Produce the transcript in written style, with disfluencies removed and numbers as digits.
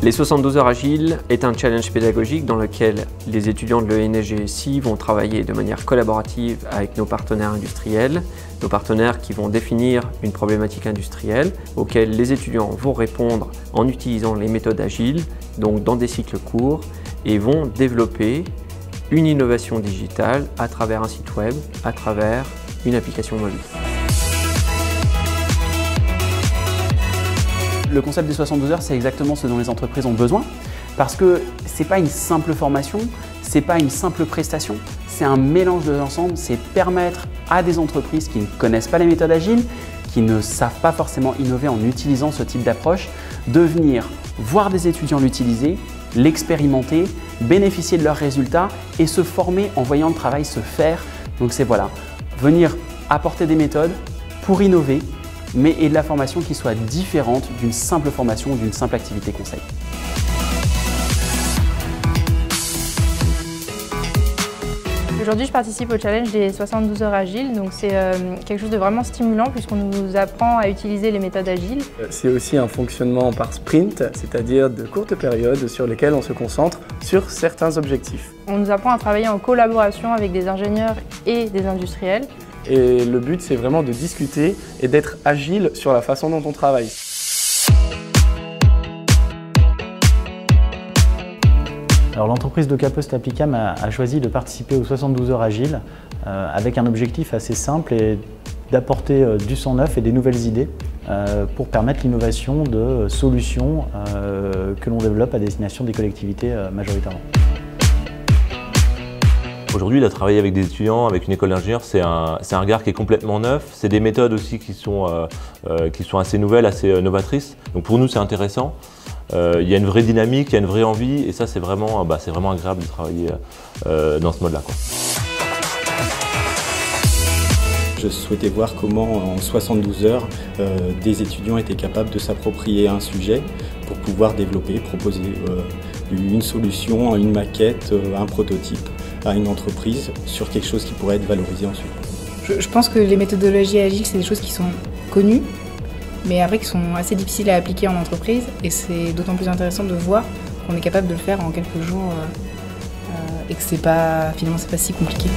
Les 72 heures agiles est un challenge pédagogique dans lequel les étudiants de l'ENSGSI vont travailler de manière collaborative avec nos partenaires industriels, nos partenaires qui vont définir une problématique industrielle auxquelles les étudiants vont répondre en utilisant les méthodes agiles, donc dans des cycles courts, et vont développer une innovation digitale à travers un site web, à travers une application mobile. Le concept des 72 heures, c'est exactement ce dont les entreprises ont besoin parce que ce n'est pas une simple formation, ce n'est pas une simple prestation, c'est un mélange de l'ensemble, c'est permettre à des entreprises qui ne connaissent pas les méthodes agiles, qui ne savent pas forcément innover en utilisant ce type d'approche, de venir voir des étudiants l'utiliser, l'expérimenter, bénéficier de leurs résultats et se former en voyant le travail se faire. Donc c'est voilà, venir apporter des méthodes pour innover, mais et de la formation qui soit différente d'une simple formation ou d'une simple activité conseil. Aujourd'hui, je participe au challenge des 72 heures agiles, donc c'est quelque chose de vraiment stimulant puisqu'on nous apprend à utiliser les méthodes agiles. C'est aussi un fonctionnement par sprint, c'est-à-dire de courtes périodes sur lesquelles on se concentre sur certains objectifs. On nous apprend à travailler en collaboration avec des ingénieurs et des industriels. Et le but, c'est vraiment de discuter et d'être agile sur la façon dont on travaille. Alors l'entreprise Docapust Applicam a choisi de participer aux 72 heures agiles avec un objectif assez simple et d'apporter du sang neuf et des nouvelles idées pour permettre l'innovation de solutions que l'on développe à destination des collectivités majoritairement. Aujourd'hui, là, travailler avec des étudiants, avec une école d'ingénieurs, c'est un regard qui est complètement neuf. C'est des méthodes aussi qui sont assez nouvelles, assez novatrices. Donc pour nous, c'est intéressant. Il y a une vraie dynamique, il y a une vraie envie, et ça, c'est vraiment agréable de travailler dans ce mode-là. Je souhaitais voir comment, en 72 heures, des étudiants étaient capables de s'approprier un sujet pour pouvoir développer, proposer une solution, une maquette, un prototype à une entreprise sur quelque chose qui pourrait être valorisé ensuite. Je pense que les méthodologies agiles, c'est des choses qui sont connues, mais après qui sont assez difficiles à appliquer en entreprise, et c'est d'autant plus intéressant de voir qu'on est capable de le faire en quelques jours et que finalement c'est pas si compliqué.